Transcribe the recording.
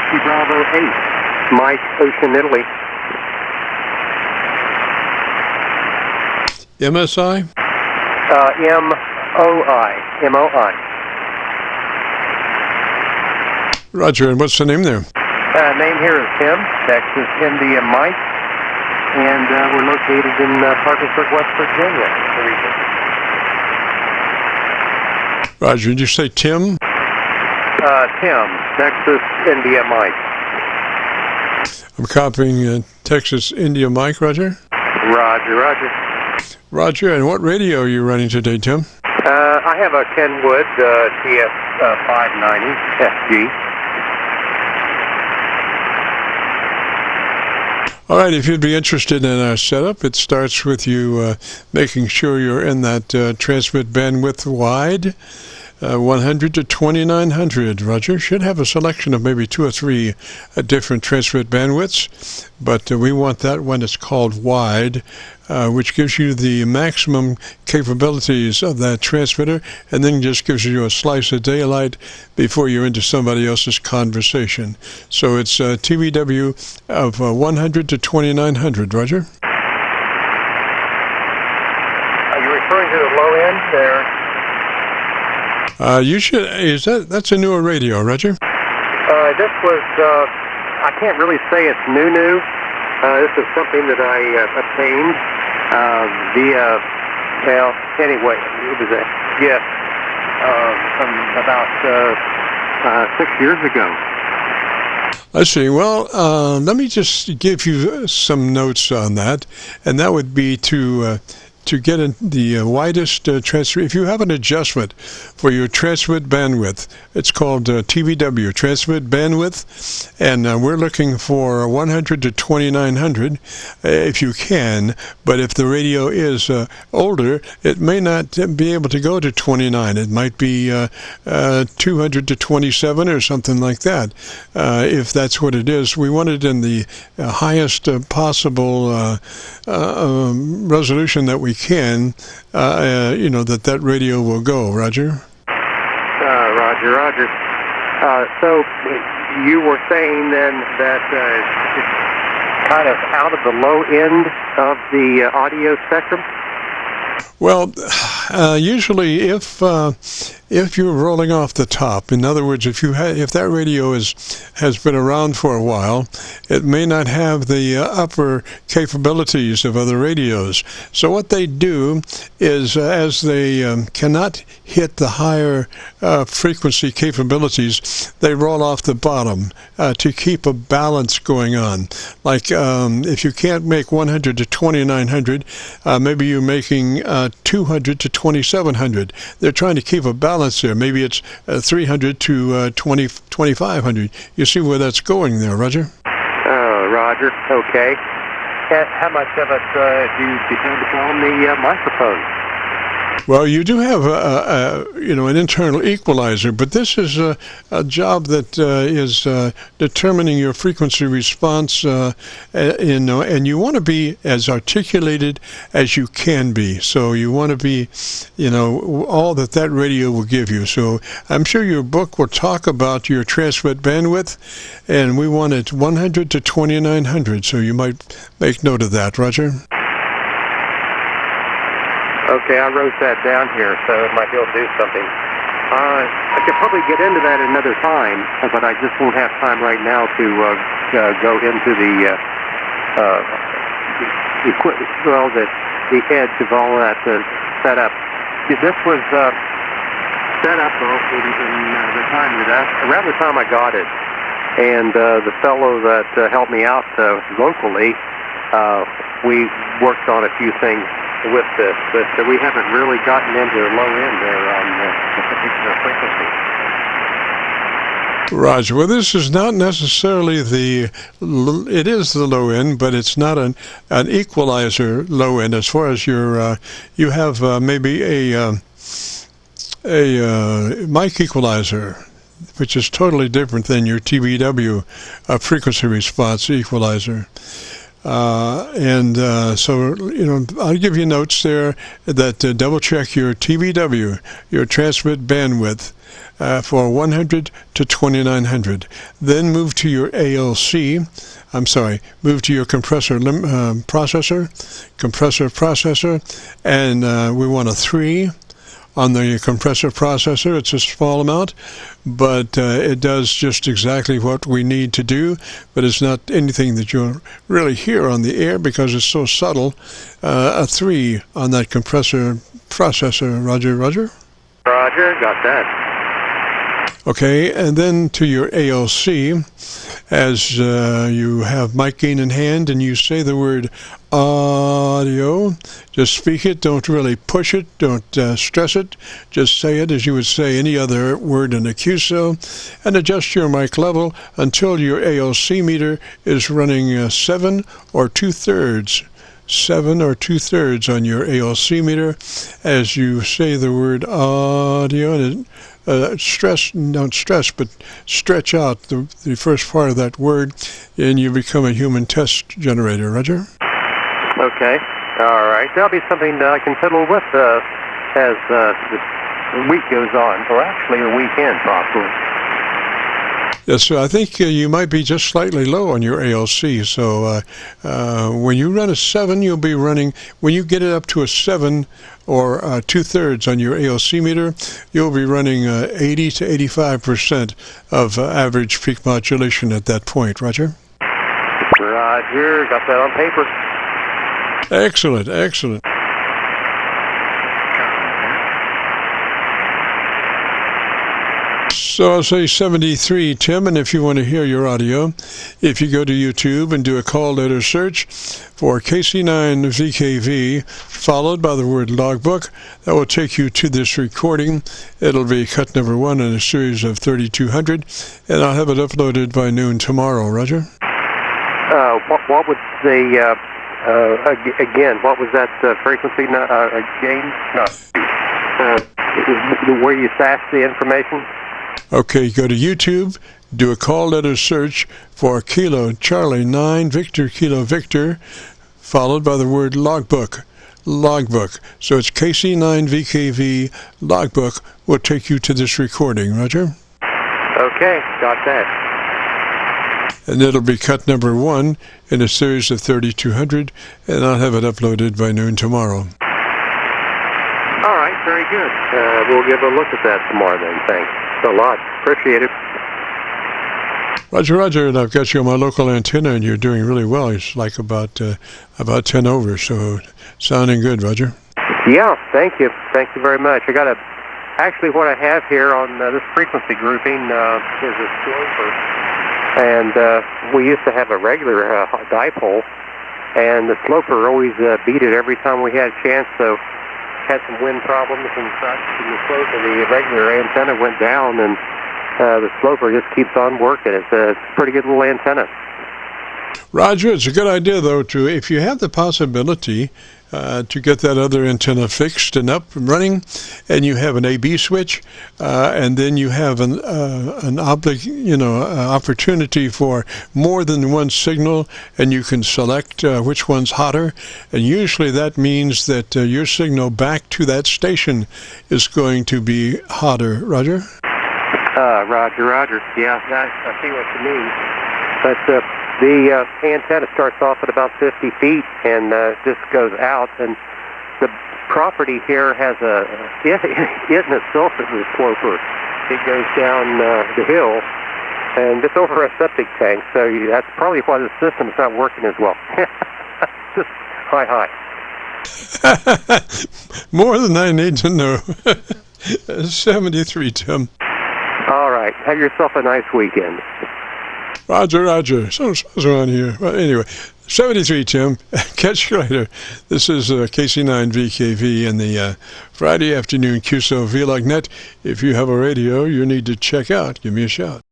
Whiskey Bravo 8, Mike, Ocean, Italy. MSI? MOI. Roger, and what's the name there? Name here is Tim, Texas, India, Mike, and we're located in Parkersburg, West Virginia, the region. Roger, did you say Tim? Tim, Texas, India, Mike. I'm copying Texas, India, Mike, Roger? Roger. Roger, and what radio are you running today, Tim? I have a Kenwood TS590 FG. All right, if you'd be interested in our setup, it starts with you making sure you're in that transmit bandwidth wide, 100 to 2900. Roger, should have a selection of maybe 2 or 3 different transmit bandwidths, but we want that one that's called wide, which gives you the maximum capabilities of that transmitter, and then just gives you a slice of daylight before you're into somebody else's conversation. So it's TVW of 100 to 2900. Roger? Are you referring to the low end there? You should. That's a newer radio, Roger? This was. I can't really say it's new. This is something that I obtained via. Well, anyway, it was a gift from about 6 years ago. I see. Well, let me just give you some notes on that, and that would be to get in the widest transfer. If you have an adjustment for your transmit bandwidth, it's called TVW, transmit bandwidth, and we're looking for 100 to 2900 if you can, but if the radio is older, it may not be able to go to 29. It might be 200 to 27 or something like that. If that's what it is, we want it in the highest possible resolution that we can, that radio will go. Roger? Roger. So you were saying then that it's kind of out of the low end of the audio spectrum? Well, usually if you're rolling off the top, in other words, if that radio has been around for a while, it may not have the upper capabilities of other radios. So what they do is, as they cannot hit the higher frequency capabilities, they roll off the bottom to keep a balance going on. Like if you can't make 100 to 2900, maybe you're making 200 to 2700. They're trying to keep a balance there. Maybe it's 300 to 2500. You see where that's going there, Roger? Roger. Okay. How much of it do you depend upon the microphone? Well, you do have an internal equalizer, but this is a job that is determining your frequency response, and you want to be as articulated as you can be. So you want to be, all that radio will give you. So I'm sure your book will talk about your transmit bandwidth, and we want it 100 to 2900. So you might make note of that, Roger. Okay, I wrote that down here, so I might be able to do something. I could probably get into that another time, but I just won't have time right now to go into the equipment, the edge of all that setup. This was set up in the time around the time I got it, and the fellow that helped me out locally, we worked on a few things with this, but we haven't really gotten into the low end there on the particular frequency. Roger. Well, this is not necessarily it is the low end, but it's not an equalizer low end as far as you have maybe a mic equalizer, which is totally different than your TVW frequency response equalizer. So, I'll give you notes there that double check your TBW, your transmit bandwidth, for 100 to 2900. Then move to your ALC. Move to your compressor processor, and we want a 3 on the compressor processor. It's a small amount, but it does just exactly what we need to do, but it's not anything that you'll really hear on the air because it's so subtle. A 3 on that compressor processor. Roger, Roger? Roger, got that. Okay, and then to your ALC, as you have mic gain in hand and you say the word audio, just speak it, don't really push it, don't stress it, just say it as you would say any other word in a QSO, and adjust your mic level until your ALC meter is running 7 or 2/3. 7 or 2/3 on your ALC meter as you say the word audio, and don't stress, but stretch out the first part of that word, and you become a human test generator. Roger? Okay. All right. That'll be something that I can fiddle with as the week goes on, or actually a weekend, possibly. Yes, so I think you might be just slightly low on your ALC. So when you run a 7, you'll be running, when you get it up to a 7 or 2/3 on your ALC meter, you'll be running 80 to 85% of average peak modulation at that point. Roger? Roger, got that on paper. Excellent, excellent. So I'll say 73, Tim, and if you want to hear your audio, if you go to YouTube and do a call letter search for KC9VKV, followed by the word logbook, that will take you to this recording. It'll be cut number 1 in a series of 3200, and I'll have it uploaded by noon tomorrow. Roger? What was the, again, what was that frequency gain? Where you stashed the information? Okay, go to YouTube, do a call letter search for Kilo Charlie 9 Victor Kilo Victor, followed by the word logbook. Logbook. So it's KC9VKV logbook will take you to this recording. Roger? Okay, got that. And it'll be cut number 1 in a series of 3200, and I'll have it uploaded by noon tomorrow. All right, very good. We'll give a look at that tomorrow then. Thanks a lot. Appreciate it. Roger, Roger, and I've got you on my local antenna, and you're doing really well. It's like about 10 over, so sounding good, Roger. Yeah, thank you. Thank you very much. Actually what I have here on this frequency grouping is a sloper, and we used to have a regular dipole, and the sloper always beat it every time we had a chance, so had some wind problems and such, and the regular antenna went down, and the sloper just keeps on working. It's a pretty good little antenna. Roger, it's a good idea, though, if you have the possibility to get that other antenna fixed and up and running, and you have an AB switch, and then you have an opportunity for more than one signal, and you can select which one's hotter, and usually that means that your signal back to that station is going to be hotter. Roger? Roger. Yeah, I see what you mean. But the antenna starts off at about 50 feet and just goes out, and the property here has it in itself is a sloper. It goes down the hill, and it's over a septic tank, so that's probably why the system's not working as well. Just hi. More than I need to know. 73, Tim. All right. Have yourself a nice weekend. Roger. Someone's around here. Well, anyway, 73, Tim. Catch you later. This is KC9VKV in the Friday afternoon Qso-Vlog net. If you have a radio you need to check out, give me a shout.